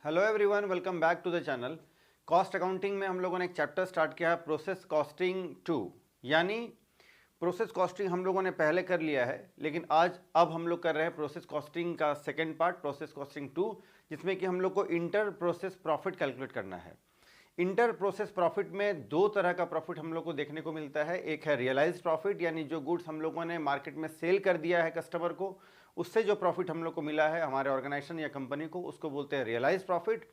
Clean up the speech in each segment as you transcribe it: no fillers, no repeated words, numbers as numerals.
Hello everyone, welcome back to the channel. Cost accounting में हम लोगों ने एक चैप्टर स्टार्ट किया है प्रोसेस कॉस्टिंग 2, यानी प्रोसेस कॉस्टिंग हम लोगों ने पहले कर लिया है, लेकिन अब हम लोग कर रहे हैं प्रोसेस कॉस्टिंग का सेकंड पार्ट, प्रोसेस कॉस्टिंग 2, जिसमें कि हम लोग को इंटर प्रोसेस प्रॉफिट कैलकुलेट करना है। इंटर प्रोसेस प्रॉफिट में दो तरह का प्रॉफिट हम लोग को देखने को मिलता है। एक है रियलाइज्ड प्रॉफिट, यानी जो गुड्स हम लोगों ने मार्केट में सेल कर दिया है कस्टमर को, उससे जो प्रॉफिट हम लोग को मिला है हमारे ऑर्गेनाइजेशन या कंपनी को, उसको बोलते हैं रियलाइज्ड प्रॉफिट।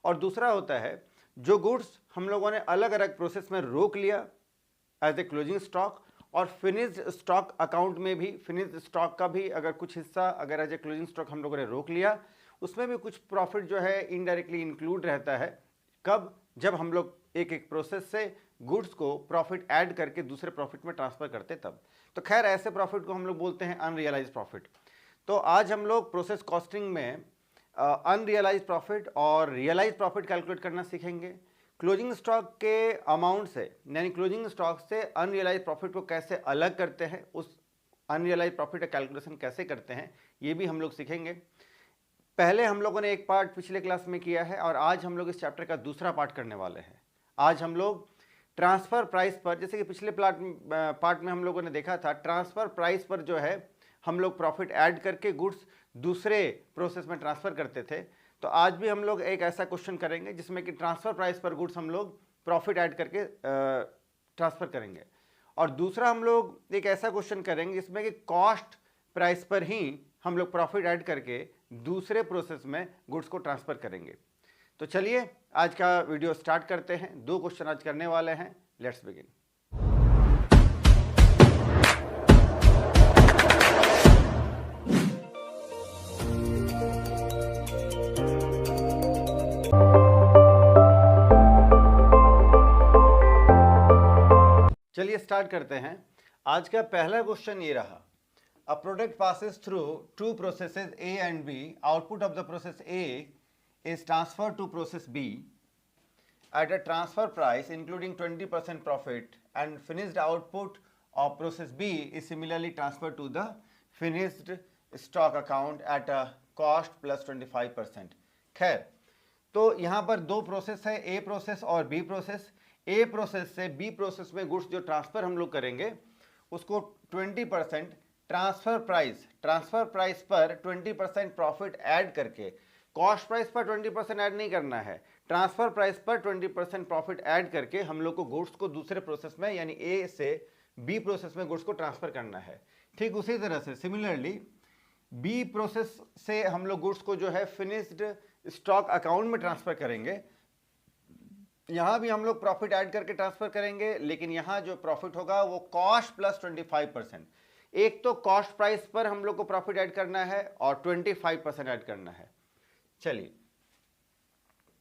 और दूसरा होता है जो गुड्स हम लोगों ने अलग अलग प्रोसेस में रोक लिया एज ए क्लोजिंग स्टॉक, और फिनिश्ड स्टॉक अकाउंट में भी फिनिश्ड स्टॉक का भी अगर कुछ हिस्सा अगर एज ए क्लोजिंग स्टॉक हम लोगों ने रोक लिया, उसमें भी कुछ प्रॉफिट जो है इनडायरेक्टली इंक्लूड रहता है। कब? जब हम लोग एक एक प्रोसेस से गुड्स को प्रॉफिट ऐड करके दूसरे प्रॉफिट में ट्रांसफर करते तब। तो खैर, ऐसे प्रॉफिट को हम लोग बोलते हैं अनरियलाइज्ड प्रॉफिट। तो आज हम लोग प्रोसेस कॉस्टिंग में अनरियलाइज्ड प्रॉफिट और रियलाइज्ड प्रॉफिट कैलकुलेट करना सीखेंगे। क्लोजिंग स्टॉक के अमाउंट से, यानी क्लोजिंग स्टॉक से अनरियलाइज्ड प्रॉफिट को कैसे अलग करते हैं, उस अनरियलाइज्ड प्रॉफिट का कैलकुलेशन कैसे करते हैं, ये भी हम लोग सीखेंगे। पहले हम लोगों ने एक पार्ट पिछले क्लास में किया है और आज हम लोग इस चैप्टर का दूसरा पार्ट करने वाले हैं। आज हम लोग ट्रांसफ़र प्राइस पर, जैसे कि पिछले पार्ट में हम लोगों ने देखा था, ट्रांसफ़र प्राइस पर जो है हम लोग प्रॉफिट ऐड करके गुड्स दूसरे प्रोसेस में ट्रांसफ़र करते थे। तो आज भी हम लोग एक ऐसा क्वेश्चन करेंगे जिसमें कि ट्रांसफ़र प्राइस पर गुड्स हम लोग प्रॉफिट ऐड करके ट्रांसफ़र करेंगे। और दूसरा हम लोग एक ऐसा क्वेश्चन करेंगे जिसमें कि कॉस्ट प्राइस पर ही हम लोग प्रॉफिट ऐड करके दूसरे प्रोसेस में गुड्स को ट्रांसफ़र करेंगे। तो चलिए आज का वीडियो स्टार्ट करते हैं। दो क्वेश्चन आज करने वाले हैं। Let's begin. चलिए स्टार्ट करते हैं। आज का पहला क्वेश्चन ये रहा, A product passes through two processes A and B. Output of the process A is transferred to process B at a transfer price including 20% profit, and finished output of process B is similarly transferred to the finished stock account at a cost plus 25%. खैर, तो यहाँ पर दो process है, A process और B process. A process से B process में goods जो ट्रांसफ़र हम लोग करेंगे उसको 20% ट्रांसफर प्राइस पर 20% प्रॉफिट ऐड करके, कॉस्ट प्राइस पर 20% ऐड नहीं करना है, ट्रांसफर प्राइस पर 20% प्रॉफिट ऐड करके हम लोग को गुड्स को दूसरे प्रोसेस में, यानी ए से बी प्रोसेस में गुड्स को ट्रांसफर करना है। ठीक उसी तरह से सिमिलरली बी प्रोसेस से हम लोग गुड्स को जो है फिनिश्ड स्टॉक अकाउंट में ट्रांसफर करेंगे। यहाँ भी हम लोग प्रॉफिट ऐड करके ट्रांसफर करेंगे, लेकिन यहाँ जो प्रॉफिट होगा वो कॉस्ट प्लस 25%। एक तो कॉस्ट प्राइस पर हम लोग को प्रॉफिट ऐड करना है और 25% ऐड करना है। चलिए,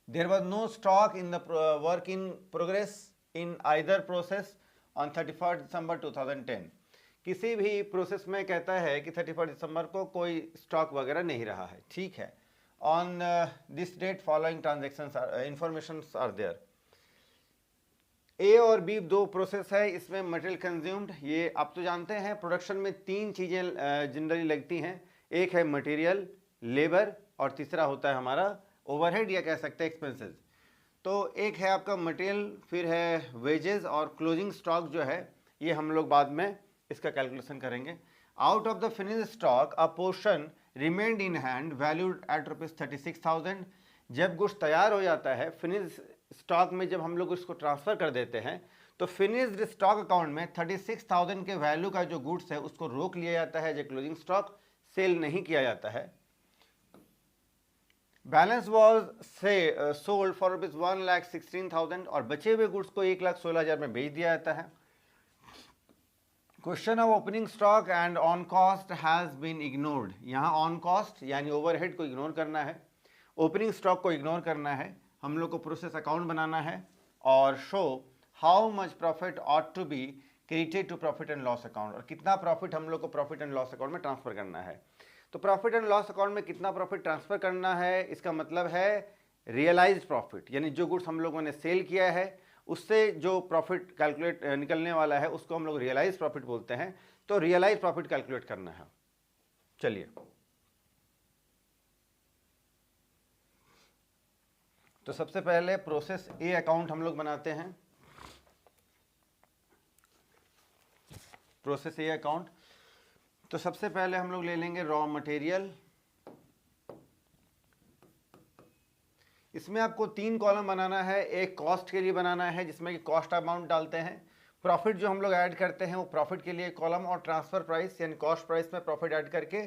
there was no stock in the work in progress in either process on 31 दिसंबर 2010। किसी भी प्रोसेस में कहता है कि 31 दिसंबर को कोई स्टॉक वगैरह नहीं रहा है। ठीक है, on this date following transaction informations are there. A और बी दो प्रोसेस है, इसमें मटेरियल कंज्यूम्ड, ये आप तो जानते हैं प्रोडक्शन में तीन चीज़ें जनरली लगती हैं। एक है मटेरियल, लेबर, और तीसरा होता है हमारा ओवरहेड या कह सकते हैं एक्सपेंसेस। तो एक है आपका मटेरियल, फिर है वेजेस, और क्लोजिंग स्टॉक जो है ये हम लोग बाद में इसका कैलकुलेशन करेंगे। Out of the finished stock a portion remained in hand valued at ₹36,000। जब गुड्स तैयार हो जाता है फिनिश स्टॉक में, जब हम लोग उसको ट्रांसफ़र कर देते हैं तो फिनिश्ड स्टॉक अकाउंट में 36,000 के वैल्यू का जो गुड्स है उसको रोक लिया जाता है, जो क्लोजिंग स्टॉक सेल नहीं किया जाता है। बैलेंस वॉज से सोल्ड फॉर ₹1,16,000 और बचे हुए गुड्स को 1,16,000 में बेच दिया जाता है। Question of opening stock and on cost has been ignored. यहाँ ऑन कॉस्ट यानी ओवरहेड को इग्नोर करना है, ओपनिंग स्टॉक को इग्नोर करना है। हम लोग को प्रोसेस अकाउंट बनाना है और show how much profit ought to be credited to profit and loss account, और कितना प्रॉफिट हम लोग को प्रॉफिट एंड लॉस अकाउंट में ट्रांसफर करना है। तो प्रॉफिट एंड लॉस अकाउंट में कितना प्रॉफिट ट्रांसफर करना है, इसका मतलब है रियलाइज्ड प्रॉफिट, यानी जो गुड्स हम लोगों ने सेल किया है उससे जो प्रॉफिट कैलकुलेट निकलने वाला है उसको हम लोग रियलाइज्ड प्रॉफिट बोलते हैं। तो रियलाइज्ड प्रॉफिट कैलकुलेट करना है। चलिए, तो सबसे पहले प्रोसेस ए अकाउंट हम लोग बनाते हैं। प्रोसेस ए अकाउंट, तो सबसे पहले हम लोग ले लेंगे रॉ मटेरियल। इसमें आपको 3 कॉलम बनाना है। एक कॉस्ट के लिए बनाना है जिसमें कि कॉस्ट अमाउंट डालते हैं, प्रॉफिट जो हम लोग ऐड करते हैं वो प्रॉफिट के लिए कॉलम, और ट्रांसफर प्राइस यानी कॉस्ट प्राइस में प्रॉफिट ऐड करके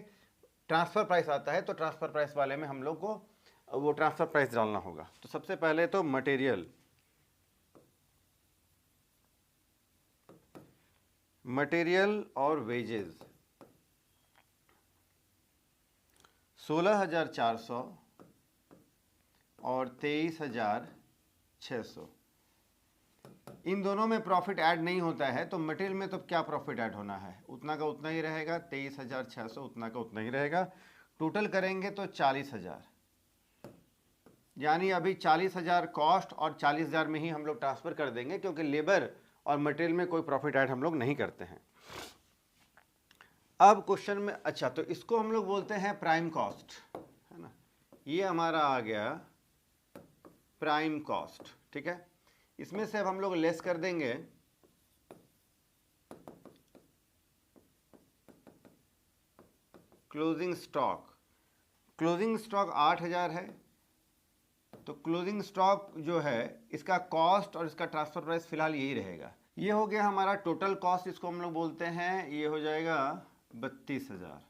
ट्रांसफर प्राइस आता है, तो ट्रांसफर प्राइस वाले में हम लोग को वो ट्रांसफर प्राइस डालना होगा। तो सबसे पहले तो मटेरियल, मटेरियल और वेजेस 16,400 और 23,600। इन दोनों में प्रॉफिट ऐड नहीं होता है, तो मटेरियल में तो क्या प्रॉफिट ऐड होना है, उतना का उतना ही रहेगा। 23,600 उतना का उतना ही रहेगा। टोटल करेंगे तो 40,000, यानी अभी 40,000 कॉस्ट और 40,000 में ही हम लोग ट्रांसफर कर देंगे, क्योंकि लेबर और मटेरियल में कोई प्रॉफिट ऐड हम लोग नहीं करते हैं। अब क्वेश्चन में, अच्छा तो इसको हम लोग बोलते हैं प्राइम कॉस्ट, है ना। ये हमारा आ गया प्राइम कॉस्ट, ठीक है। इसमें से अब हम लोग लेस कर देंगे क्लोजिंग स्टॉक। क्लोजिंग स्टॉक 8,000 है, तो क्लोजिंग स्टॉक जो है इसका कॉस्ट और इसका ट्रांसफर प्राइस फिलहाल यही रहेगा। ये हो गया हमारा टोटल कॉस्ट, इसको हम लोग बोलते हैं, ये हो जाएगा 32,000।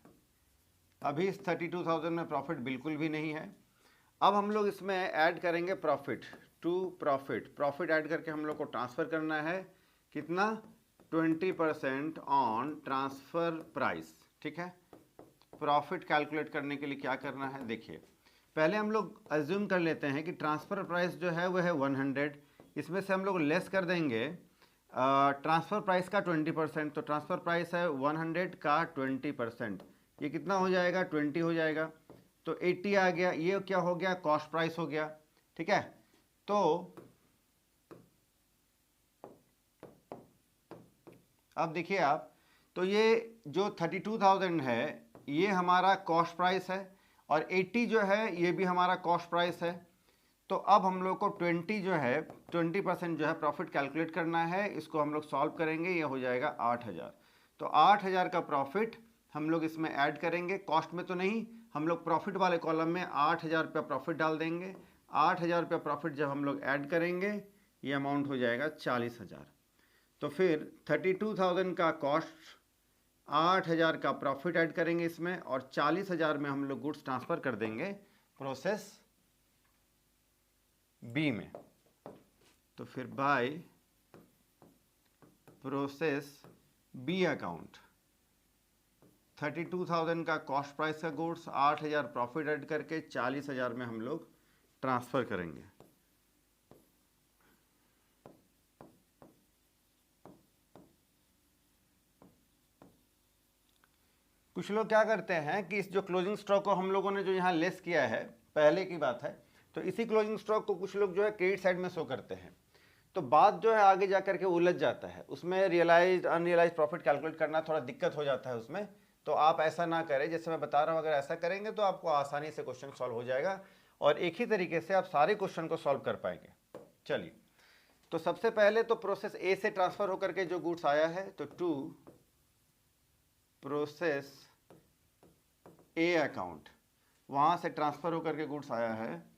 अभी इस 32,000 में प्रॉफिट बिल्कुल भी नहीं है। अब हम लोग इसमें ऐड करेंगे profit to profit. Profit add करके हम लोग को ट्रांसफ़र करना है, कितना, 20% ऑन ट्रांसफ़र प्राइस, ठीक है। प्रॉफिट कैलकुलेट करने के लिए क्या करना है, देखिए पहले हम लोग अज्यूम कर लेते हैं कि ट्रांसफ़र प्राइस जो है वह है 100। इसमें से हम लोग लेस कर देंगे ट्रांसफ़र प्राइस का 20%, तो ट्रांसफ़र प्राइस है 100 का 20%, ये कितना हो जाएगा, 20 हो जाएगा, तो 80 आ गया। ये क्या हो गया, कॉस्ट प्राइस हो गया, ठीक है। तो अब देखिए आप, तो ये जो 32,000 है ये हमारा कॉस्ट प्राइस है, और 80 जो है ये भी हमारा कॉस्ट प्राइस है। तो अब हम लोग को 20 जो है 20% जो है प्रॉफिट कैलकुलेट करना है। इसको हम लोग सॉल्व करेंगे, ये हो जाएगा 8,000। तो 8,000 का प्रॉफिट हम लोग इसमें ऐड करेंगे, कॉस्ट में तो नहीं, हम लोग प्रॉफिट वाले कॉलम में 8,000 रुपया प्रॉफिट डाल देंगे। 8,000 रुपया प्रॉफिट जब हम लोग ऐड करेंगे ये अमाउंट हो जाएगा 40,000। तो फिर 32,000 का कॉस्ट, 8,000 का प्रॉफिट ऐड करेंगे इसमें, और 40,000 में हम लोग गुड्स ट्रांसफ़र कर देंगे प्रोसेस बी में। तो फिर बाय प्रोसेस बी अकाउंट 32,000 का कॉस्ट प्राइस का गुड्स, 8,000 प्रॉफिट ऐड करके 40,000 में हम लोग ट्रांसफ़र करेंगे। कुछ लोग क्या करते हैं कि इस जो क्लोजिंग स्टॉक को हम लोगों ने जो यहाँ लेस किया है, पहले की बात है, तो इसी क्लोजिंग स्टॉक को कुछ लोग जो है क्रेडिट साइड में शो करते हैं। तो बात जो है आगे जा करके उलझ जाता है, उसमें रियलाइज अनरियलाइज प्रॉफिट कैलकुलेट करना थोड़ा दिक्कत हो जाता है उसमें। तो आप ऐसा ना करें, जैसे मैं बता रहा हूँ, अगर ऐसा करेंगे तो आपको आसानी से क्वेश्चन सॉल्व हो जाएगा और एक ही तरीके से आप सारे क्वेश्चन को सॉल्व कर पाएंगे। चलिए, तो सबसे पहले तो प्रोसेस ए से ट्रांसफ़र होकर के जो गुड्स आया है, तो टू प्रोसेस ए अकाउंट, वहाँ से ट्रांसफ़र होकर के गुड्स आया है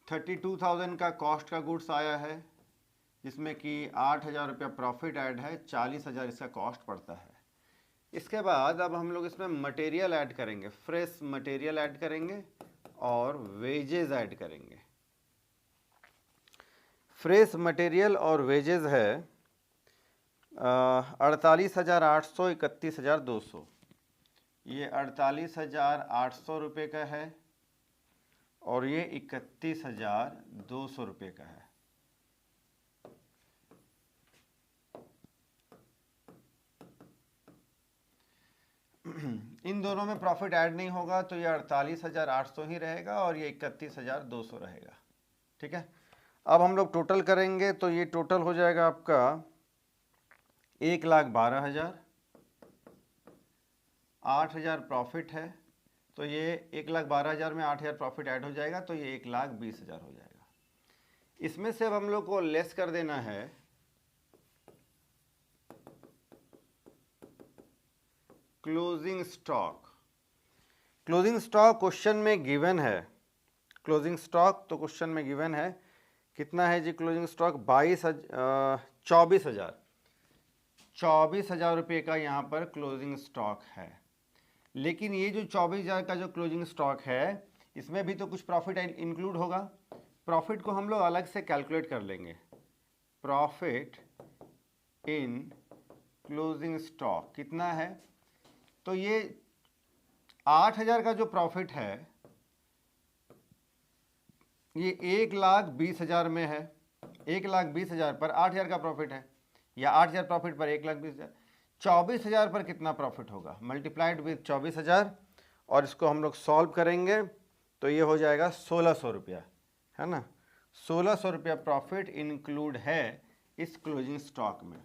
32,000 का कॉस्ट का गुड्स आया है, जिसमें कि 8,000 रुपया प्रॉफिट ऐड है, 40,000 इसका कॉस्ट पड़ता है। इसके बाद अब हम लोग इसमें मटेरियल ऐड करेंगे, फ्रेश मटेरियल ऐड करेंगे और वेजेस ऐड करेंगे। फ्रेश मटेरियल और वेजेस है 48,800, 31,200। ये 48,800 रुपये का है और ये 31,200 रुपये का है। इन दोनों में प्रॉफिट ऐड नहीं होगा, तो ये 48,800 ही रहेगा और ये 31,200 रहेगा, ठीक है। अब हम लोग टोटल करेंगे तो ये टोटल हो जाएगा आपका 1,12,000। 8,000 प्रॉफिट है तो ये 1,12,000 में 8,000 प्रॉफिट ऐड हो जाएगा, तो ये 1,20,000 हो जाएगा। इसमें से अब हम लोग को लेस कर देना है closing stock. Closing stock question में गिवन है, क्लोजिंग स्टॉक तो क्वेश्चन में गिवन है, कितना है जी क्लोजिंग स्टॉक? 24,000 रुपये का यहाँ पर क्लोजिंग स्टॉक है। लेकिन ये जो 24,000 का जो क्लोजिंग स्टॉक है, इसमें भी तो कुछ प्रॉफिट इंक्लूड होगा। प्रॉफिट को हम लोग अलग से कैलकुलेट कर लेंगे। प्रॉफिट इन क्लोजिंग स्टॉक कितना है? तो ये 8,000 का जो प्रॉफिट है ये 1,20,000 में है। 1,20,000 पर 8,000 का प्रॉफिट है, या 8,000 प्रॉफिट पर 1,20,000, 24,000 पर कितना प्रॉफिट होगा? मल्टीप्लाइड विथ 24,000, और इसको हम लोग सॉल्व करेंगे तो ये हो जाएगा 1,600 रुपया, है ना। 1,600 रुपया प्रॉफिट इंक्लूड है इस क्लोजिंग स्टॉक में।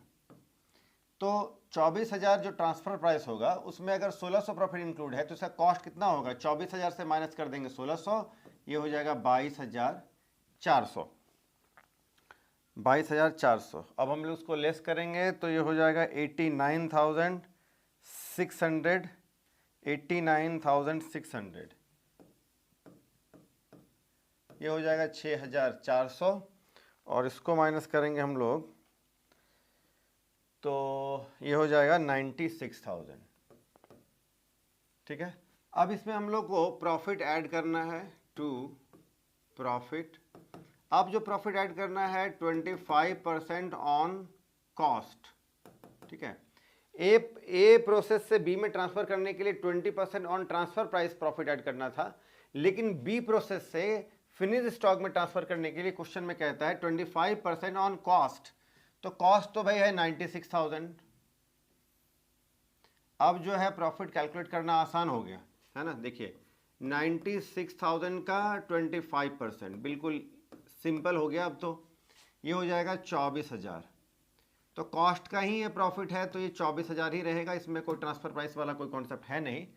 तो 24,000 जो ट्रांसफर प्राइस होगा उसमें अगर 1,600 प्रॉफिट इंक्लूड है तो इसका कॉस्ट कितना होगा? 24,000 से माइनस कर देंगे 1,600, ये हो जाएगा 22,400। 22,400। अब हम लोग उसको लेस करेंगे तो ये हो जाएगा 89,600। 89,600 ये हो जाएगा 6,400, और इसको माइनस करेंगे हम लोग तो ये हो जाएगा 96,000। ठीक है। अब इसमें हम लोग को प्रॉफिट ऐड करना है टू प्रॉफिट। अब जो प्रॉफिट ऐड करना है 25% ऑन कॉस्ट। ठीक है। ए प्रोसेस से बी में ट्रांसफर करने के लिए 20% on transfer price profit add करना था, लेकिन बी प्रोसेस से फिनिश स्टॉक में ट्रांसफर करने के लिए क्वेश्चन में कहता है 25% ऑन कॉस्ट। तो कॉस्ट तो भाई है 96,000। अब जो है प्रॉफिट कैलकुलेट करना आसान हो गया, है ना। देखिए 96,000 का 25%, बिल्कुल सिंपल हो गया। अब तो ये हो जाएगा 24,000। तो कॉस्ट का ही ये प्रॉफिट है तो ये 24,000 ही रहेगा, इसमें कोई ट्रांसफर प्राइस वाला कोई कॉन्सेप्ट है नहीं।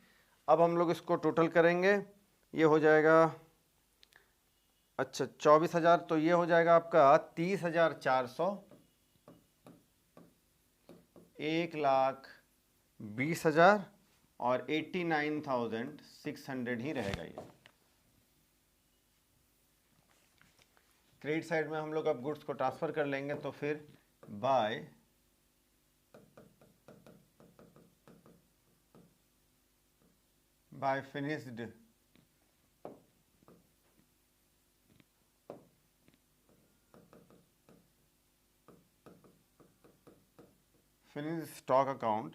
अब हम लोग इसको टोटल करेंगे, ये हो जाएगा, अच्छा 24,000, तो ये हो जाएगा आपका 30,400, 1,20,000 और 89,600 ही रहेगा ये। क्रेडिट साइड में हम लोग अब गुड्स को ट्रांसफर कर लेंगे, तो फिर बाय फिनिश्ड स्टॉक अकाउंट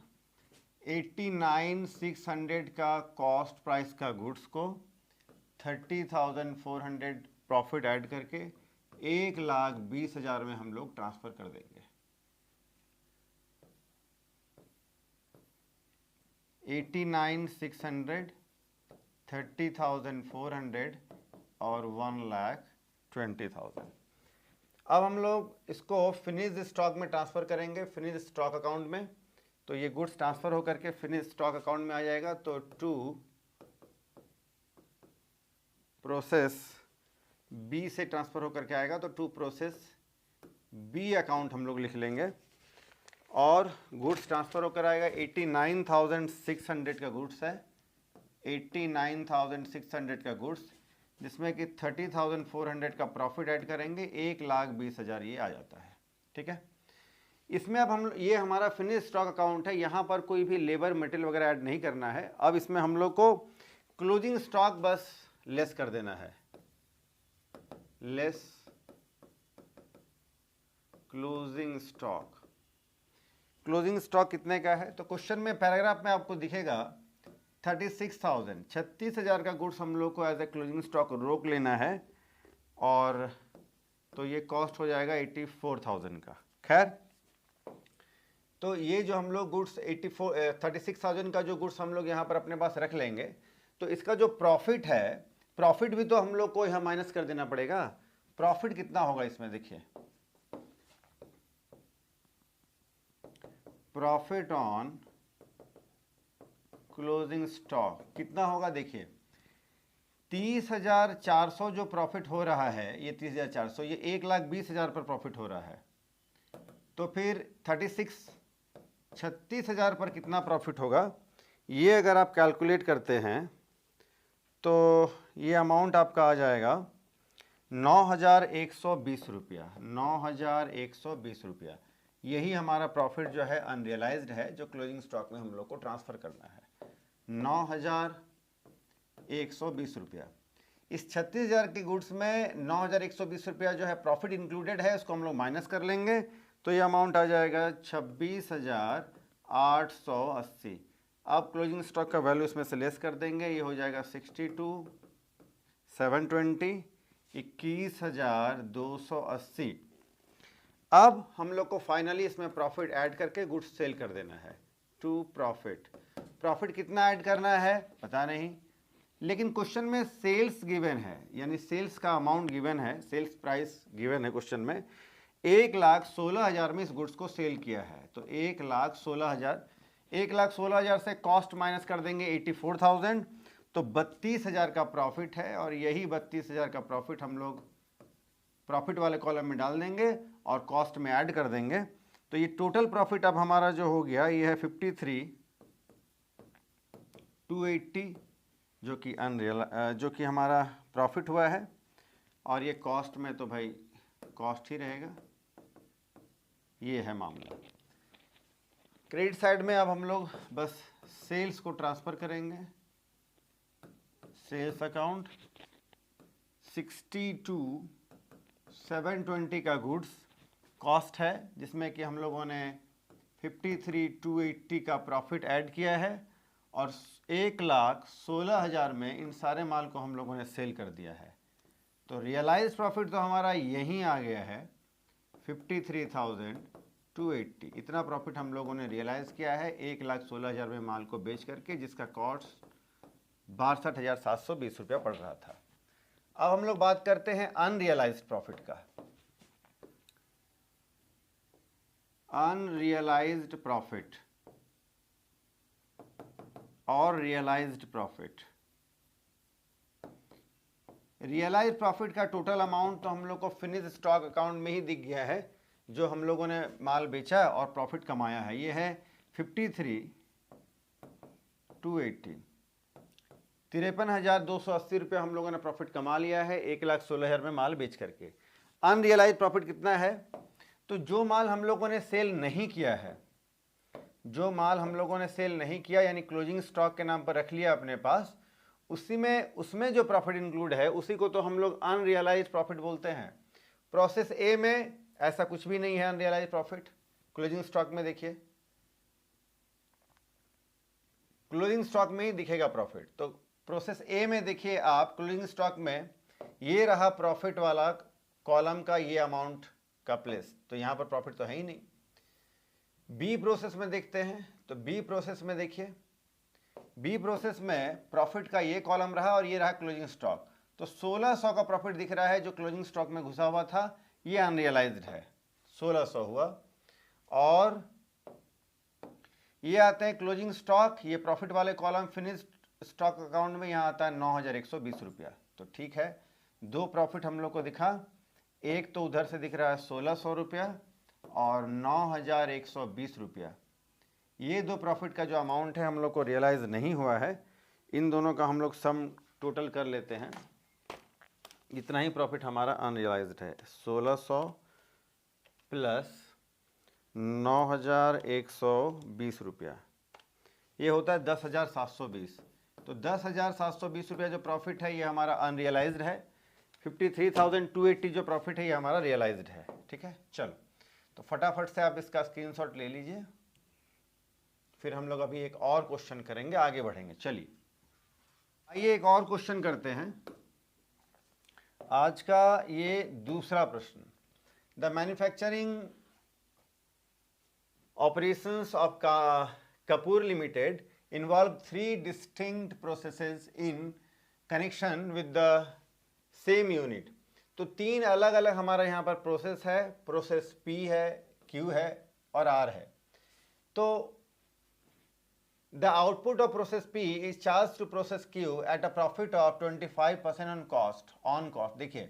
89,600 का कॉस्ट प्राइस का गुड्स को 30,400 प्रॉफिट ऐड करके 1,20,000 में हम लोग ट्रांसफर कर देंगे। 89,600, 30,400 और 1,20,000। अब हम लोग इसको फिनिश स्टॉक में ट्रांसफर करेंगे, फिनिश स्टॉक अकाउंट में। तो ये गुड्स ट्रांसफर होकर के फिनिश स्टॉक अकाउंट में आ जाएगा। तो टू प्रोसेस बी से ट्रांसफर होकर के आएगा, तो टू प्रोसेस बी अकाउंट हम लोग लिख लेंगे। और गुड्स ट्रांसफर होकर आएगा 89,600 का गुड्स है, 89,600 का गुड्स, जिसमें कि 30,400 का प्रॉफिट ऐड करेंगे, 1,20,000 ये आ जाता है। ठीक है। इसमें अब हम, ये हमारा फिनिश स्टॉक अकाउंट है, यहाँ पर कोई भी लेबर मटेरियल वगैरह ऐड नहीं करना है। अब इसमें हम लोग को क्लोजिंग स्टॉक बस लेस कर देना है, less closing stock. Closing stock कितने का है? तो क्वेश्चन में पैराग्राफ में आपको दिखेगा 36,000, 36,000 का गुड्स हम लोग को एज ए क्लोजिंग स्टॉक रोक लेना है, और तो ये कॉस्ट हो जाएगा 84,000 का। खैर, तो ये जो हम लोग गुड्स 36,000 का जो गुड्स हम लोग यहाँ पर अपने पास रख लेंगे, तो इसका जो प्रॉफिट है, प्रॉफिट भी तो हम लोग को यहाँ माइनस कर देना पड़ेगा। प्रॉफिट कितना होगा इसमें? देखिए प्रॉफिट ऑन क्लोजिंग स्टॉक कितना होगा, देखिए 30,400 जो प्रॉफिट हो रहा है, ये 30,400, ये 1,20,000 पर प्रॉफिट हो रहा है, तो फिर 36,000 पर कितना प्रॉफिट होगा, ये अगर आप कैलकुलेट करते हैं तो ये अमाउंट आपका आ जाएगा 9,120 रुपया, 9,120 रुपया। यही हमारा प्रॉफिट जो है अनरियलाइज्ड है, जो क्लोजिंग स्टॉक में हम लोग को ट्रांसफ़र करना है, 9,120 रुपया। इस 36,000 की गुड्स में 9,120 रुपया जो है प्रॉफिट इंक्लूडेड है, उसको हम लोग माइनस कर लेंगे, तो ये अमाउंट आ जाएगा 26,880। अब क्लोजिंग स्टॉक का वैल्यू इसमें से लेस कर देंगे, ये हो जाएगा 62,720, 21,280। अब हम लोग को फाइनली इसमें प्रॉफिट ऐड करके गुड्स सेल कर देना है टू प्रॉफिट। प्रॉफिट कितना ऐड करना है पता नहीं, लेकिन क्वेश्चन में सेल्स गिवन है, यानी सेल्स का अमाउंट गिवन है, सेल्स प्राइस गिवन है क्वेश्चन में। 1,16,000 में इस गुड्स को सेल किया है, तो 1,16,000 से कॉस्ट माइनस कर देंगे 84,000, तो 32,000 का प्रॉफिट है, और यही 32,000 का प्रॉफिट हम लोग प्रॉफिट वाले कॉलम में डाल देंगे और कॉस्ट में ऐड कर देंगे। तो ये टोटल प्रॉफिट अब हमारा जो हो गया ये है 53,280, जो कि हमारा प्रॉफिट हुआ है, और ये कॉस्ट में तो भाई कॉस्ट ही रहेगा। ये है मामला। क्रेडिट साइड में अब हम लोग बस सेल्स को ट्रांसफ़र करेंगे। सेल्स अकाउंट 62,720 का गुड्स कॉस्ट है, जिसमें कि हम लोगों ने 53,280 का प्रॉफिट ऐड किया है, और 1,16,000 में इन सारे माल को हम लोगों ने सेल कर दिया है। तो रियलाइज प्रॉफिट तो हमारा यहीं आ गया है 53,280। इतना प्रॉफिट हम लोगों ने रियलाइज़ किया है 1,16,000 में माल को बेच करके, जिसका कॉस्ट 62,720 रुपया पड़ रहा था। अब हम लोग बात करते हैं अनरियलाइज्ड प्रॉफिट का। अनरियलाइज्ड प्रॉफिट और रियलाइज्ड प्रॉफिट। रियलाइज प्रॉफिट का टोटल अमाउंट तो हम लोग को फिनिश स्टॉक अकाउंट में ही दिख गया है, जो हम लोगों ने माल बेचा और प्रॉफिट कमाया है। ये है 53,280, 53,280 रुपये हम लोगों ने प्रॉफिट कमा लिया है 1,16,000 में माल बेच करके। अनरियलाइज प्रॉफिट कितना है, तो जो माल हम लोगों ने सेल नहीं किया है, जो माल हम लोगों ने सेल नहीं किया यानी क्लोजिंग स्टॉक के नाम पर रख लिया अपने पास, उसमें जो प्रॉफिट इंक्लूड है उसी को तो हम लोग अनरियलाइज प्रॉफिट बोलते हैं। प्रोसेस ए में ऐसा कुछ भी नहीं है अनरियलाइज प्रॉफिट। क्लोजिंग स्टॉक में देखिए, क्लोजिंग स्टॉक में ही दिखेगा प्रॉफिट। तो प्रोसेस ए में देखिए आप, क्लोजिंग स्टॉक में ये रहा प्रॉफिट वाला कॉलम का ये अमाउंट का प्लेस, तो यहाँ पर प्रॉफिट तो है ही नहीं। बी प्रोसेस में देखते हैं, तो बी प्रोसेस में देखिए, बी प्रोसेस में प्रॉफिट का ये कॉलम रहा और ये रहा क्लोजिंग स्टॉक, तो 1,600 का प्रॉफिट दिख रहा है जो क्लोजिंग स्टॉक में घुसा हुआ था, ये अनरियलाइज्ड है, 1,600 हुआ। और ये आते हैं क्लोजिंग स्टॉक, ये प्रॉफिट वाले कॉलम फिनिश्ड स्टॉक अकाउंट में यहाँ आता है 9,120 रुपया। तो ठीक है, दो प्रॉफिट हम लोग को दिखा, एक तो उधर से दिख रहा है 1,600 रुपया और 9,120 रुपया। ये दो प्रॉफिट का जो अमाउंट है हम लोग को रियलाइज नहीं हुआ है, इन दोनों का हम लोग सम टोटल कर लेते हैं। इतना ही प्रॉफिट हमारा अनरियलाइज्ड है, 1,600 प्लस 9,120 रुपया, ये होता है 10,720। तो 10,720 रुपया जो प्रॉफिट है ये हमारा अनरियलाइज्ड है। 53,280 जो प्रॉफिट है ये हमारा रियलाइज्ड है। ठीक है, चलो तो फटाफट से आप इसका स्क्रीनशॉट ले लीजिए, फिर हम लोग अभी एक और क्वेश्चन करेंगे, आगे बढ़ेंगे। चलिए आइए एक और क्वेश्चन करते हैं। आज का ये दूसरा प्रश्न, the manufacturing operations of Kapoor Limited involve 3 distinct processes in connection with the same unit। तो 3 अलग अलग हमारा यहाँ पर प्रोसेस है, प्रोसेस P है, Q है और R है। तो the output of process P is charge to process Q at a profit of 25% on cost. देखिए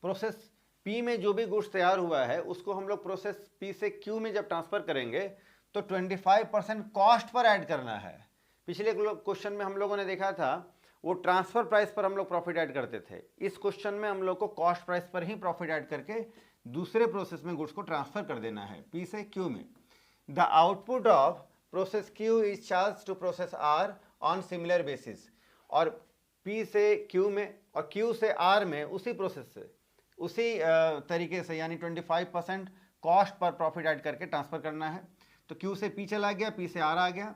प्रोसेस P में जो भी गुड्स तैयार हुआ है उसको हम लोग प्रोसेस P से Q में जब ट्रांसफर करेंगे तो 25% कॉस्ट पर ऐड करना है। पिछले क्वेश्चन में हम लोगों ने देखा था वो ट्रांसफर प्राइस पर हम लोग प्रॉफिट ऐड करते थे, इस क्वेश्चन में हम लोग को कॉस्ट प्राइस पर ही प्रॉफिट ऐड करके दूसरे प्रोसेस में गुड्स को ट्रांसफर कर देना है P से Q में। The output of process Q is charge to process R on similar basis, और P से Q में और Q से R में उसी प्रोसेस से उसी तरीके से यानी 25% कॉस्ट पर प्रॉफिट ऐड करके ट्रांसफर करना है। तो Q से P चला गया, P से R आ गया।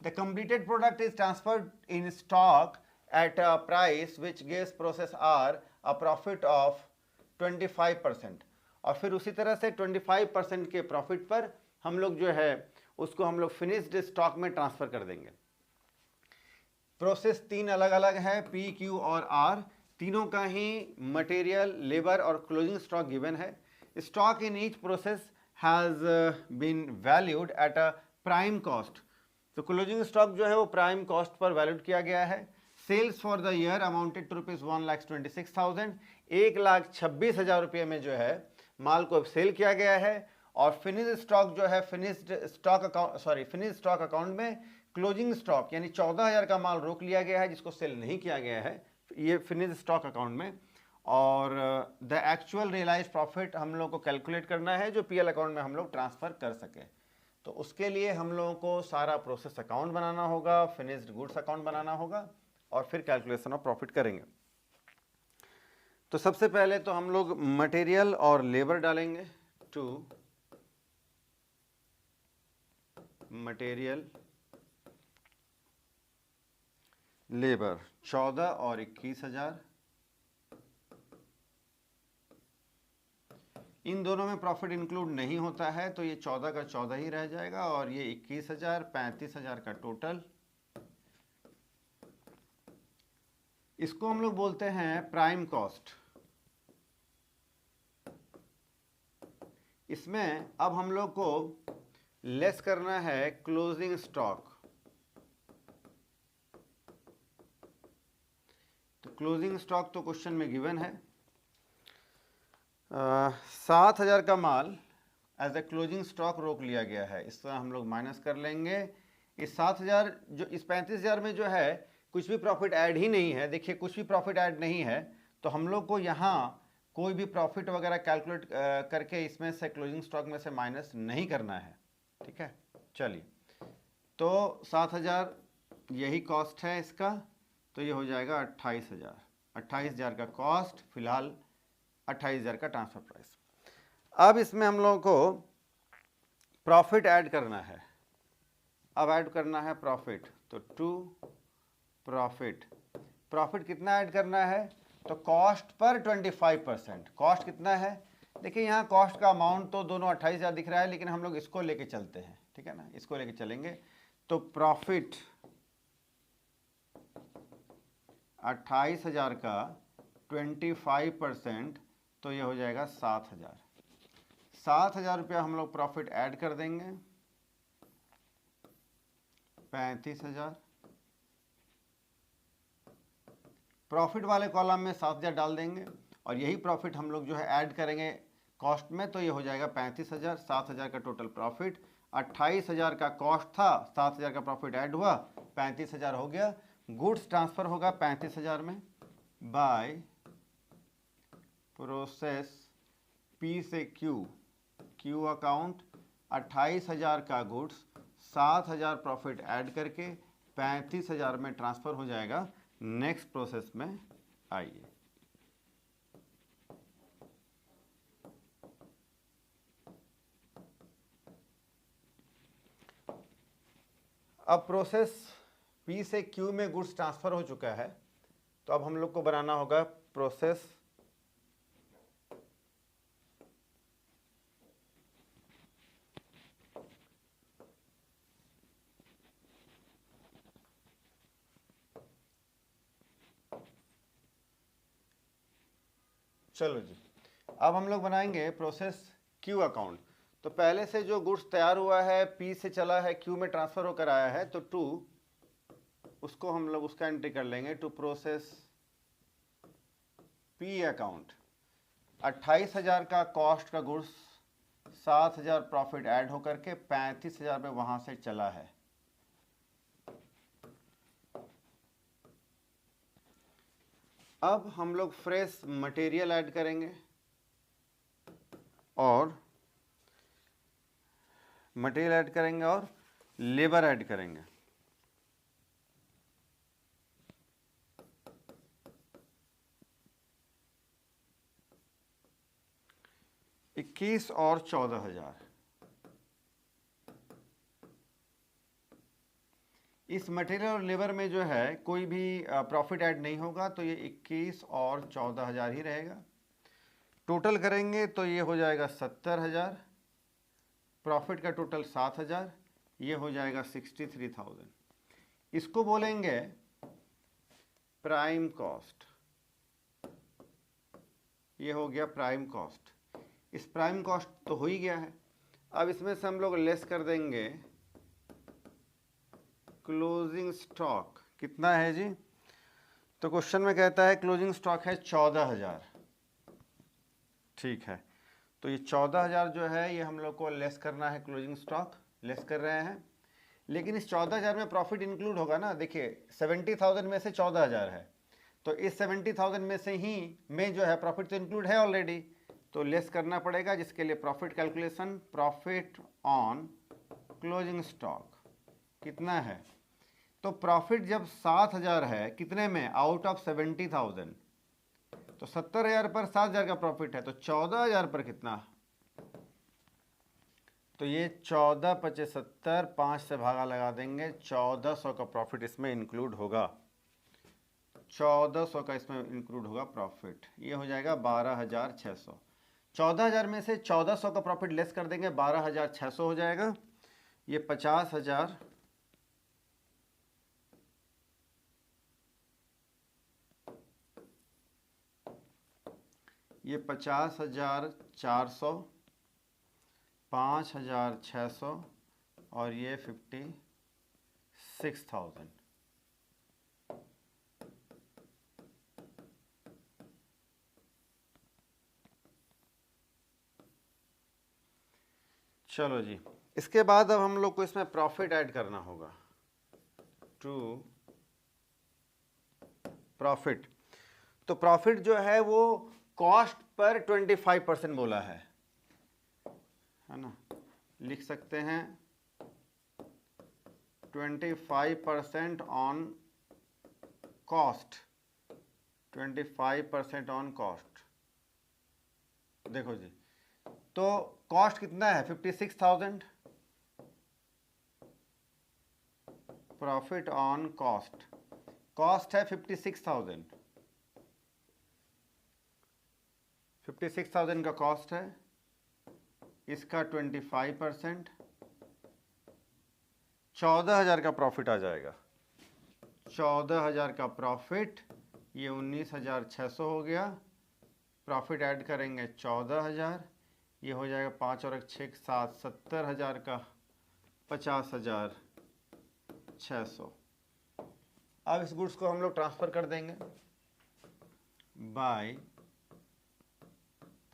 The completed product is transferred in stock at a price which gives process R a profit of 25%, और फिर उसी तरह से 25% के प्रॉफिट पर हम लोग जो है उसको हम लोग फिनिश्ड स्टॉक में ट्रांसफर कर देंगे। प्रोसेस तीन अलग अलग है, P, Q और R, तीनों का ही मटेरियल, लेबर और क्लोजिंग स्टॉक गिवन है। Stock in each process has been valued at a prime cost, तो क्लोजिंग स्टॉक जो है वो प्राइम कॉस्ट पर वैल्यूड किया गया है। Sales for the year amounted to rupees 1,26,000, 1,26,000 रुपये में जो है माल को सेल किया गया है। और फिनिश स्टॉक जो है फिनिश्ड स्टॉक अकाउंट में क्लोजिंग स्टॉक यानी 14,000 का माल रोक लिया गया है जिसको सेल नहीं किया गया है, ये फिनिश स्टॉक अकाउंट में। और द एक्चुअल रियलाइज प्रॉफिट हम लोग को कैलकुलेट करना है जो पीएल अकाउंट में हम लोग ट्रांसफर कर सके। तो उसके लिए हम लोगों को सारा प्रोसेस अकाउंट बनाना होगा, फिनिश्ड गुड्स अकाउंट बनाना होगा और फिर कैलकुलेशन ऑफ प्रॉफिट करेंगे। तो सबसे पहले तो हम लोग मटेरियल और लेबर डालेंगे। टू मटेरियल लेबर 14 और 21,000, इन दोनों में प्रॉफिट इंक्लूड नहीं होता है तो ये 14 का 14 ही रह जाएगा और ये 21,000, 35,000 का टोटल। इसको हम लोग बोलते हैं प्राइम कॉस्ट। इसमें अब हम लोग को लेस करना है क्लोजिंग स्टॉक। तो क्लोजिंग स्टॉक तो क्वेश्चन में गिवन है, 7,000 का माल एज ए क्लोजिंग स्टॉक रोक लिया गया है, इस तरह हम लोग माइनस कर लेंगे। इस 7,000 जो इस 35,000 में जो है कुछ भी प्रॉफिट ऐड ही नहीं है, देखिए कुछ भी प्रॉफिट ऐड नहीं है तो हम लोग को यहाँ कोई भी प्रॉफिट वगैरह कैलकुलेट करके इसमें से क्लोजिंग स्टॉक में से माइनस नहीं करना है, ठीक है। चलिए तो 7,000 यही कॉस्ट है इसका, तो ये हो जाएगा 28,000, 28,000 का कॉस्ट, फिलहाल 28,000 का ट्रांसफर प्राइस। अब इसमें हम लोगों को प्रॉफिट ऐड करना है। अब ऐड करना है प्रॉफिट, तो टू प्रॉफिट, प्रॉफिट कितना ऐड करना है, तो कॉस्ट पर 25%। कॉस्ट कितना है, देखिए यहाँ कॉस्ट का अमाउंट तो दोनों 28,000 दिख रहा है लेकिन हम लोग इसको लेके चलते हैं, ठीक है ना, इसको लेके चलेंगे। तो प्रॉफिट 28,000 का 25%, तो ये हो जाएगा 7,000। 7,000 रुपया हम लोग प्रॉफिट ऐड कर देंगे, 35,000। प्रॉफिट वाले कॉलम में 7,000 डाल देंगे और यही प्रॉफिट हम लोग जो है ऐड करेंगे कॉस्ट में, तो ये हो जाएगा 35,000। 7,000 का टोटल प्रॉफिट, 28,000 का कॉस्ट था, 7,000 का प्रॉफिट ऐड हुआ, 35,000 हो गया। गुड्स ट्रांसफर होगा 35,000 में बाय प्रोसेस P से Q अकाउंट, 28,000 का गुड्स, 7,000 प्रॉफिट ऐड करके 35,000 में ट्रांसफर हो जाएगा नेक्स्ट प्रोसेस में। आइए अब प्रोसेस P से Q में गुड्स ट्रांसफर हो चुका है, तो अब हम लोग को बनाना होगा प्रोसेस चलो जी, अब हम लोग बनाएंगे प्रोसेस Q अकाउंट। तो पहले से जो गुड्स तैयार हुआ है P से चला है Q में ट्रांसफर होकर आया है, तो टू उसको हम लोग उसका एंट्री कर लेंगे टू प्रोसेस P अकाउंट। 28,000 का कॉस्ट का गुड्स 7,000 प्रॉफिट ऐड होकर के 35,000 में वहां से चला है। अब हम लोग फ्रेश मटेरियल ऐड करेंगे और लेबर ऐड करेंगे। इक्कीस और 14,000। इस मटेरियल और लेबर में जो है कोई भी प्रॉफिट ऐड नहीं होगा, तो ये 21 और 14,000 ही रहेगा। टोटल करेंगे तो ये हो जाएगा 70,000, प्रॉफिट का टोटल 7,000, ये हो जाएगा 63,000। इसको बोलेंगे प्राइम कॉस्ट। ये हो गया प्राइम कॉस्ट। इस प्राइम कॉस्ट तो हो ही गया है। अब इसमें से हम लोग लेस कर देंगे क्लोजिंग स्टॉक। कितना है जी? तो क्वेश्चन में कहता है क्लोजिंग स्टॉक है 14,000। ठीक है, तो ये 14,000 जो है ये हम लोग को लेस करना है, क्लोजिंग स्टॉक लेस कर रहे हैं। लेकिन इस 14,000 में प्रॉफिट इंक्लूड होगा ना। देखिए 70,000 में से 14,000 है, तो इस 70,000 में से ही में जो है प्रॉफिट तो इंक्लूड है ऑलरेडी, तो लेस करना पड़ेगा, जिसके लिए profit calculation, profit on closing stock कितना है। तो प्रॉफिट जब 7,000 है, कितने में? आउट ऑफ 70,000, तो 70,000 पर 7,000 का प्रॉफिट है, तो 14,000 पर कितना? तो ये 14 × 75, 5 से भागा लगा देंगे, 1400 का प्रॉफिट इसमें इंक्लूड होगा। 1400 का इसमें इंक्लूड होगा प्रॉफिट। ये हो जाएगा 12,600। 14,000 में से 1400 का प्रॉफिट लेस कर देंगे, 12,600 हो जाएगा। ये 50,000 ये 50,400, 5,600 और ये 56,000। चलो जी, इसके बाद अब हम लोग को इसमें प्रॉफिट ऐड करना होगा। टू प्रॉफिट, तो प्रॉफिट जो है वो कॉस्ट पर 25% बोला है ना। लिख सकते हैं 25% ऑन कॉस्ट, 25% ऑन कॉस्ट। देखो जी, तो कॉस्ट कितना है? 56,000। प्रॉफिट ऑन कॉस्ट, कॉस्ट है 56,000, 56,000 का कॉस्ट है, इसका 25%, 14,000 का प्रॉफिट आ जाएगा। 14,000 का प्रॉफिट, ये 19,600 हो गया। प्रॉफिट ऐड करेंगे 14,000, ये हो जाएगा 5 और 1 6 7, 70,000 का 50,600। अब इस गुड्स को हम लोग ट्रांसफर कर देंगे by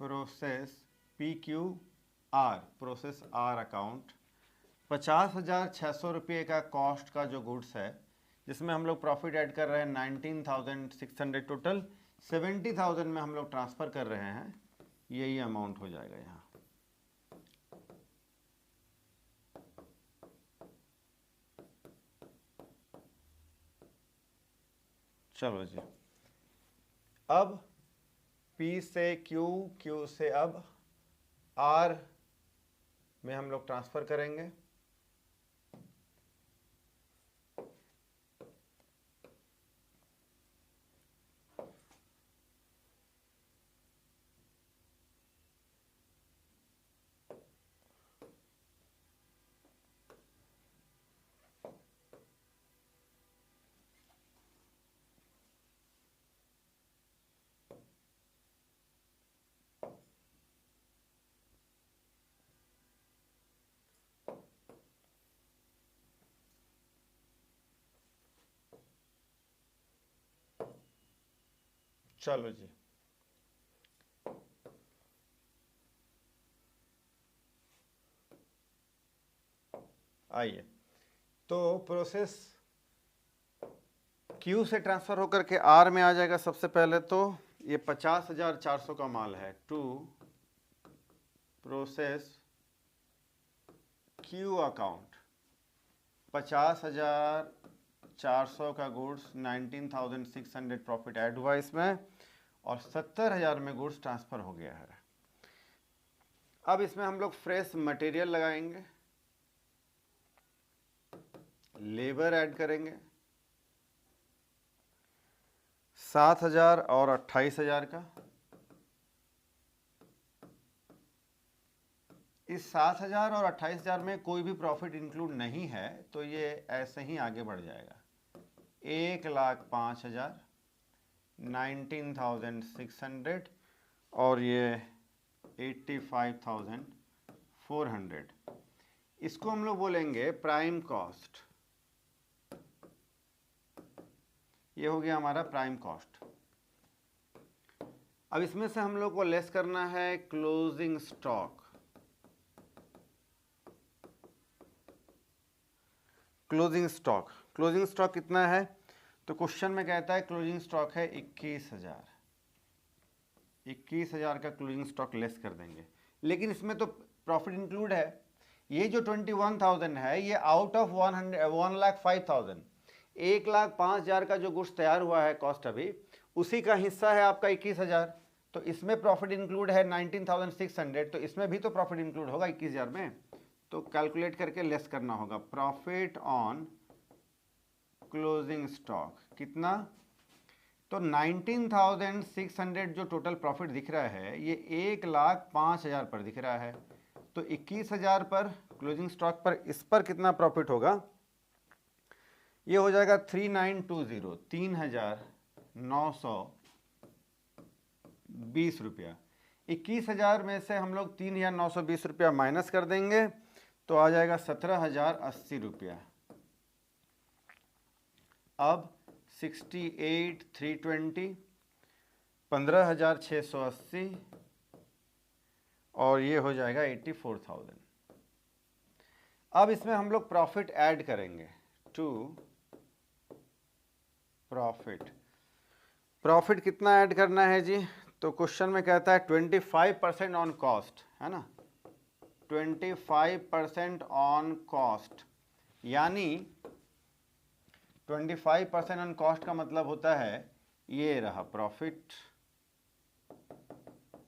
process PQR, process R account. 50,600 रुपये का कॉस्ट का जो गुड्स है, जिसमें हम लोग प्रॉफिट ऐड कर रहे हैं 19,600, टोटल 70,000 में हम लोग ट्रांसफ़र कर रहे हैं, यही अमाउंट हो जाएगा यहाँ। चलो जी, अब P से Q, Q से अब R में हम लोग ट्रांसफ़र करेंगे। चलो जी, आइए, तो प्रोसेस Q से ट्रांसफर होकर के R में आ जाएगा। सबसे पहले तो ये 50,400 का माल है, टू प्रोसेस Q अकाउंट 50,400 का गुड्स, 19,600 प्रॉफिट ऐड हुआ इसमें, और 70,000 में गुड्स ट्रांसफर हो गया है। अब इसमें हम लोग फ्रेश मटेरियल लगाएंगे, लेबर ऐड करेंगे 7,000 और 28,000 का। इस 7,000 और 28,000 में कोई भी प्रॉफिट इंक्लूड नहीं है, तो ये ऐसे ही आगे बढ़ जाएगा। 1,05,000, 19,600 और ये 85,400। इसको हम लोग बोलेंगे प्राइम कॉस्ट। ये हो गया हमारा प्राइम कॉस्ट। अब इसमें से हम लोग को लेस करना है क्लोजिंग स्टॉक। क्लोजिंग स्टॉक कितना है? तो क्वेश्चन में कहता है क्लोजिंग स्टॉक है 21,000। 21,000 का क्लोजिंग स्टॉक लेस कर देंगे, लेकिन इसमें तो प्रॉफिट इंक्लूड है। ये जो 21,000 है ये आउट ऑफ 1,05,000, 1,05,000 का जो गुड्स तैयार हुआ है कॉस्ट अभी, उसी का हिस्सा है आपका 21,000। तो इसमें प्रॉफिट इंक्लूड है 19,600, तो इसमें भी तो प्रॉफिट इंक्लूड होगा 21,000 में। तो कैलकुलेट करके लेस करना होगा। प्रॉफिट ऑन क्लोजिंग स्टॉक कितना? तो 19,600 जो टोटल प्रॉफिट दिख रहा है ये 1,05,000 पर दिख रहा है। तो 21,000 पर क्लोजिंग स्टॉक पर इस पर कितना प्रॉफिट होगा? ये हो जाएगा 3920, 3,920 रुपया। 21,000 में से हम लोग 3,920 रुपया माइनस कर देंगे तो आ जाएगा 17,080 रुपया। अब 68,320, 15,680 और ये हो जाएगा 84,000। अब इसमें हम लोग प्रॉफिट ऐड करेंगे टू प्रॉफिट कितना ऐड करना है जी? तो क्वेश्चन में कहता है 25% ऑन कॉस्ट, है ना, 25% ऑन कॉस्ट, यानी 25% ऑन कॉस्ट का मतलब होता है ये रहा प्रॉफिट।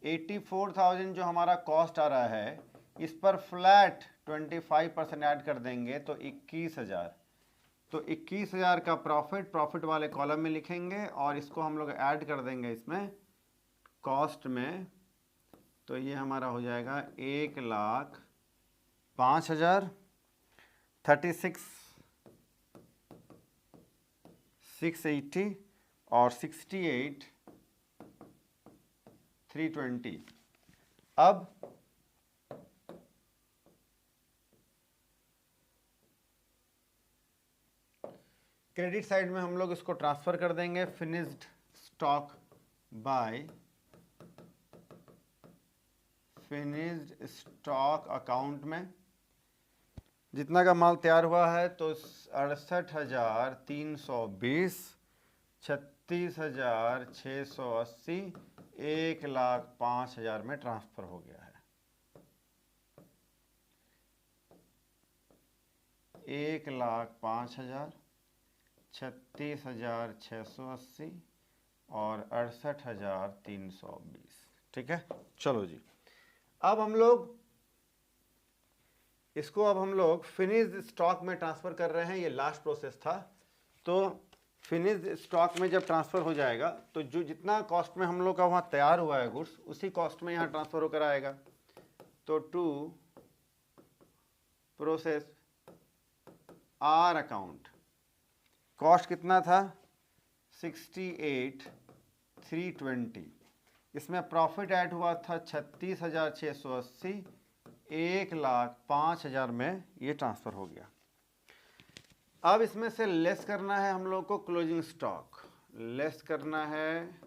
84,000 जो हमारा कॉस्ट आ रहा है इस पर फ्लैट 25% ऐड कर देंगे तो 21,000। तो 21,000 का प्रॉफिट वाले कॉलम में लिखेंगे और इसको हम लोग ऐड कर देंगे इसमें कॉस्ट में। तो ये हमारा हो जाएगा 1,05,000, 36,680 और 68,320। अब क्रेडिट साइड में हम लोग इसको ट्रांसफर कर देंगे finished stock by finished stock account में। जितना का माल तैयार हुआ है तो 68,320, 36,680, 1,05,000 में ट्रांसफर हो गया है। 1,05,000, 36,680 और 68,320। ठीक है, चलो जी। अब हम लोग फिनिश्ड स्टॉक में ट्रांसफर कर रहे हैं। ये लास्ट प्रोसेस था। तो फिनिश्ड स्टॉक में जब ट्रांसफर हो जाएगा तो जो जितना कॉस्ट में हम लोग का वहाँ तैयार हुआ है गुड्स उसी कॉस्ट में यहाँ ट्रांसफर होकर आएगा। तो to process R account cost कितना था? 68,320। इसमें प्रॉफिट ऐड हुआ था 36,680, 1,05,000 में ये ट्रांसफ़र हो गया। अब इसमें से लेस करना है हम लोग को क्लोजिंग स्टॉक। लेस करना है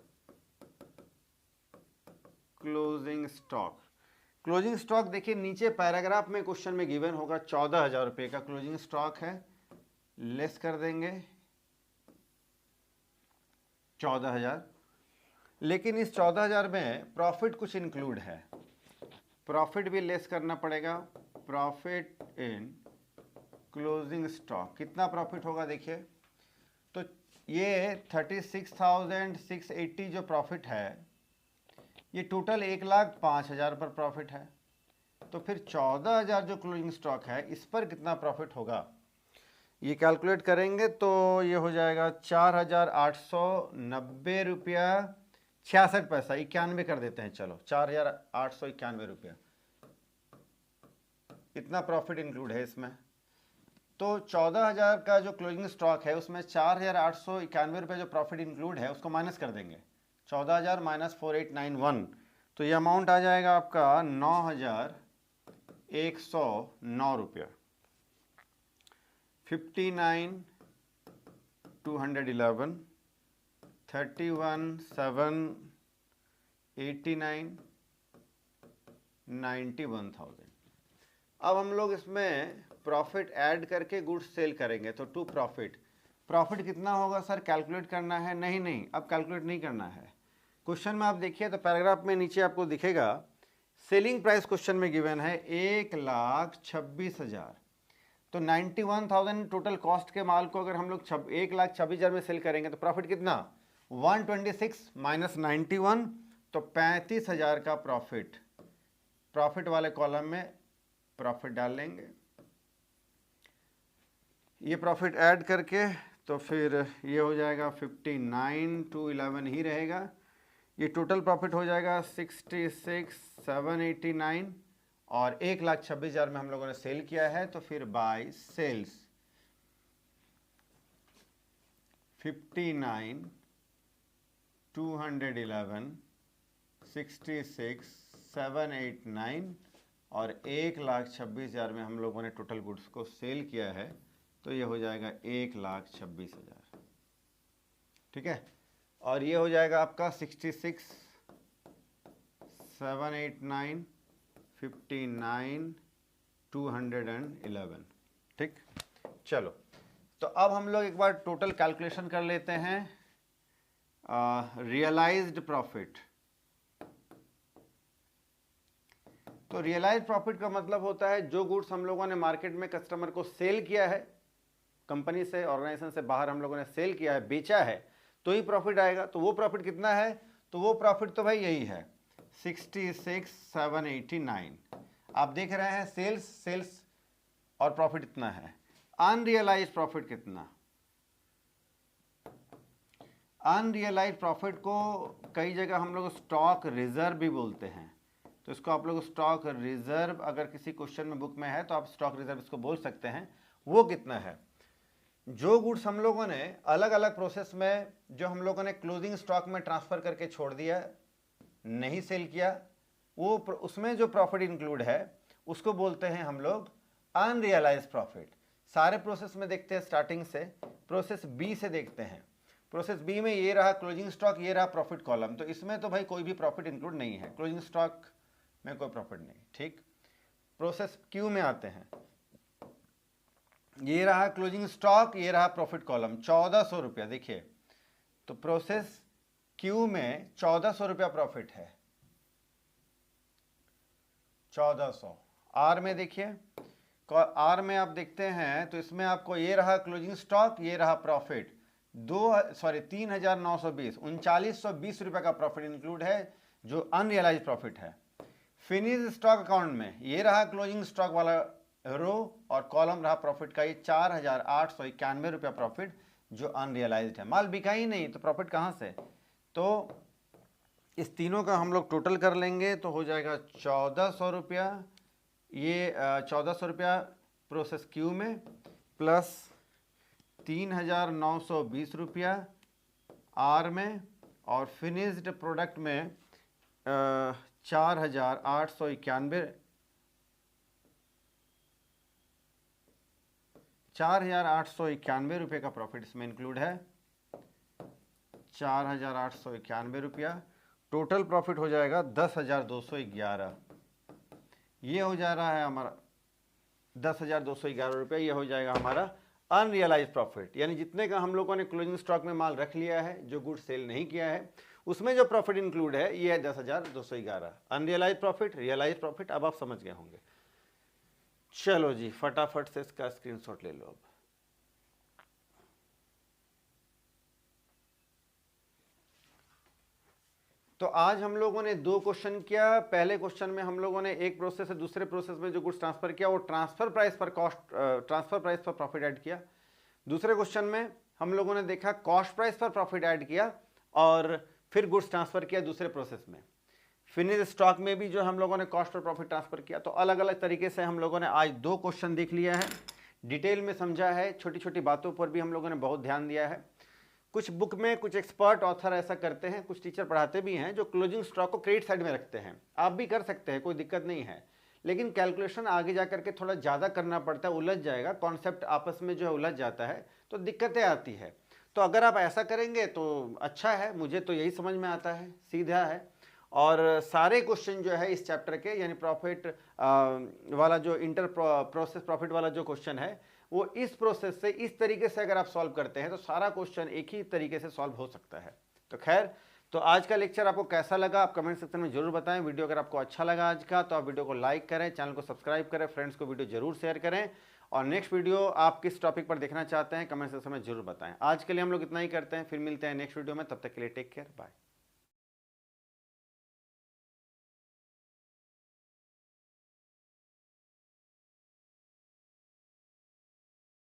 क्लोजिंग स्टॉक। क्लोजिंग स्टॉक देखिए नीचे पैराग्राफ में क्वेश्चन में गिवन होगा 14,000 रुपये का क्लोजिंग स्टॉक है, लेस कर देंगे 14,000। लेकिन इस 14,000 में प्रॉफिट कुछ इंक्लूड है, प्रॉफिट भी लेस करना पड़ेगा। प्रॉफिट इन क्लोजिंग स्टॉक कितना प्रॉफिट होगा देखिए, तो ये 36,680 जो प्रॉफिट है ये टोटल 1,05,000 पर प्रॉफिट है। तो फिर 14,000 जो क्लोजिंग स्टॉक है इस पर कितना प्रॉफिट होगा, ये कैलकुलेट करेंगे तो ये हो जाएगा 4,890 रुपया 66 पैसा, 91 कर देते हैं, चलो 4,891 रुपया इतना प्रॉफिट इंक्लूड है इसमें। तो 14,000 का जो क्लोजिंग स्टॉक है उसमें 4,891 रुपये जो प्रॉफिट इंक्लूड है उसको माइनस कर देंगे, 14,000 माइनस 4,891, तो ये अमाउंट आ जाएगा आपका 9,109 रुपया। 59,211, 31,789, 91,000। अब हम लोग इसमें प्रॉफिट ऐड करके गुड्स सेल करेंगे तो टू प्रॉफिट कितना होगा सर कैलकुलेट करना है? नहीं, अब कैलकुलेट नहीं करना है। क्वेश्चन में आप देखिए तो पैराग्राफ में नीचे आपको दिखेगा सेलिंग प्राइस क्वेश्चन में गिवन है 1,26,000, तो 91,000 टोटल कॉस्ट के माल को अगर हम लोग 1,26,000 में सेल करेंगे तो प्रॉफिट कितना 126 माइनस 91, तो 35,000 का प्रॉफिट वाले कॉलम में प्रॉफिट डाल लेंगे। ये प्रॉफिट ऐड करके तो फिर ये हो जाएगा 59,211 ही रहेगा। ये टोटल प्रॉफिट हो जाएगा 66,789 और 1,26,000 में हम लोगों ने सेल किया है, तो फिर बाय सेल्स 59,211, 66,789 और 1,26,000 में हम लोगों ने टोटल गुड्स को सेल किया है, तो ये हो जाएगा 1,26,000, ठीक है। और ये हो जाएगा आपका 66,789, 59,211, ठीक। चलो तो अब हम लोग एक बार टोटल कैलकुलेशन कर लेते हैं। रियलाइज्ड प्रॉफिट, तो रियलाइज्ड प्रॉफिट का मतलब होता है जो गुड्स हम लोगों ने मार्केट में कस्टमर को सेल किया है, कंपनी से ऑर्गेनाइजेशन से बाहर हम लोगों ने सेल किया है, बेचा है, तो ही प्रॉफिट आएगा। तो वो प्रॉफिट कितना है, तो वो प्रॉफिट तो भाई यही है 66,789। आप देख रहे हैं सेल्स और प्रॉफिट इतना है। अनरियलाइज्ड प्रॉफिट कितना, अनरियलाइज्ड प्रॉफिट को कई जगह हम लोग स्टॉक रिजर्व भी बोलते हैं, तो इसको आप लोग स्टॉक रिजर्व, अगर किसी क्वेश्चन में बुक में है तो आप स्टॉक रिजर्व इसको बोल सकते हैं। वो कितना है, जो गुड्स हम लोगों ने अलग अलग प्रोसेस में जो हम लोगों ने क्लोजिंग स्टॉक में ट्रांसफर करके छोड़ दिया, नहीं सेल किया, वो उसमें जो प्रॉफिट इंक्लूड है उसको बोलते हैं हम लोग अनरियलाइज्ड प्रॉफिट। सारे प्रोसेस में देखते हैं, स्टार्टिंग से प्रोसेस बी से देखते हैं। प्रोसेस बी में ये रहा क्लोजिंग स्टॉक, ये रहा प्रॉफिट कॉलम, तो इसमें तो भाई कोई भी प्रॉफिट इंक्लूड नहीं है, क्लोजिंग स्टॉक में कोई प्रॉफिट नहीं, ठीक। प्रोसेस क्यू में आते हैं, ये रहा क्लोजिंग स्टॉक, ये रहा प्रॉफिट कॉलम, 1,400 रुपया। देखिए तो प्रोसेस क्यू में 1,400 रुपया प्रॉफिट है, 1,400। आर में देखिए, आर में आप देखते हैं तो इसमें आपको ये रहा क्लोजिंग स्टॉक, ये रहा प्रॉफिट, 3,920, 3,920 रुपये का प्रॉफिट इंक्लूड है जो अनरियलाइज प्रॉफिट है। फिनिश स्टॉक अकाउंट में ये रहा क्लोजिंग स्टॉक वाला रो और कॉलम रहा प्रॉफिट का, ये 4,891 रुपया प्रॉफिट जो अनरियलाइज्ड है, माल बिका ही नहीं तो प्रॉफिट कहाँ से। तो इस तीनों का हम लोग टोटल कर लेंगे तो हो जाएगा 1,400 रुपया, ये 1,400 रुपया प्रोसेस क्यू में, प्लस 3,920 रुपया आर में, और फिनिश्ड प्रोडक्ट में 4,891 रुपये का प्रॉफिट इसमें इंक्लूड है, 4,891 रुपया। टोटल प्रॉफिट हो जाएगा 10,211। ये हो जा रहा है हमारा 10,211 रुपये। ये हो जाएगा हमारा अनरियलाइज प्रॉफिट, यानी जितने का हम लोगों ने क्लोजिंग स्टॉक में माल रख लिया है, जो गुड सेल नहीं किया है, उसमें जो प्रॉफिट इंक्लूड है ये है 10,211। अनरियलाइज प्रॉफिट, रियलाइज प्रॉफिट, अब आप समझ गए होंगे। चलो जी, फटाफट से इसका स्क्रीनशॉट ले लो। अब तो आज हम लोगों ने 2 क्वेश्चन किया। पहले क्वेश्चन में हम लोगों ने एक प्रोसेस से दूसरे प्रोसेस में जो गुड्स ट्रांसफर किया वो ट्रांसफर प्राइस पर प्रॉफिट ऐड किया। दूसरे क्वेश्चन में हम लोगों ने देखा कॉस्ट प्राइस पर प्रॉफिट ऐड किया और फिर गुड्स ट्रांसफर किया दूसरे प्रोसेस में। फिनिश स्टॉक में भी जो हम लोगों ने कॉस्ट और प्रॉफिट ट्रांसफर किया। तो अलग अलग तरीके से हम लोगों ने आज 2 क्वेश्चन देख लिया है, डिटेल में समझा है, छोटी छोटी बातों पर भी हम लोगों ने बहुत ध्यान दिया है। कुछ बुक में कुछ एक्सपर्ट ऑथर ऐसा करते हैं, कुछ टीचर पढ़ाते भी हैं जो क्लोजिंग स्टॉक को क्रेडिट साइड में रखते हैं। आप भी कर सकते हैं, कोई दिक्कत नहीं है, लेकिन कैलकुलेशन आगे जा करके थोड़ा ज़्यादा करना पड़ता है, उलझ जाएगा, कॉन्सेप्ट आपस में जो है उलझ जाता है, तो दिक्कतें आती है। तो अगर आप ऐसा करेंगे तो अच्छा है, मुझे तो यही समझ में आता है, सीधा है। और सारे क्वेश्चन जो है इस चैप्टर के, यानी प्रॉफिट वाला जो इंटर प्रोसेस प्रॉफिट वाला जो क्वेश्चन है, वो इस प्रोसेस से इस तरीके से अगर आप सॉल्व करते हैं तो सारा क्वेश्चन एक ही तरीके से सॉल्व हो सकता है। तो खैर, तो आज का लेक्चर आपको कैसा लगा आप कमेंट सेक्शन में जरूर बताएं। वीडियो अगर आपको अच्छा लगा आज का तो आप वीडियो को लाइक करें, चैनल को सब्सक्राइब करें, फ्रेंड्स को वीडियो जरूर शेयर करें। और नेक्स्ट वीडियो आप किस टॉपिक पर देखना चाहते हैं कमेंट सेक्शन में जरूर बताएं। आज के लिए हम लोग इतना ही करते हैं, फिर मिलते हैं नेक्स्ट वीडियो में, तब तक के लिए टेक केयर, बाय।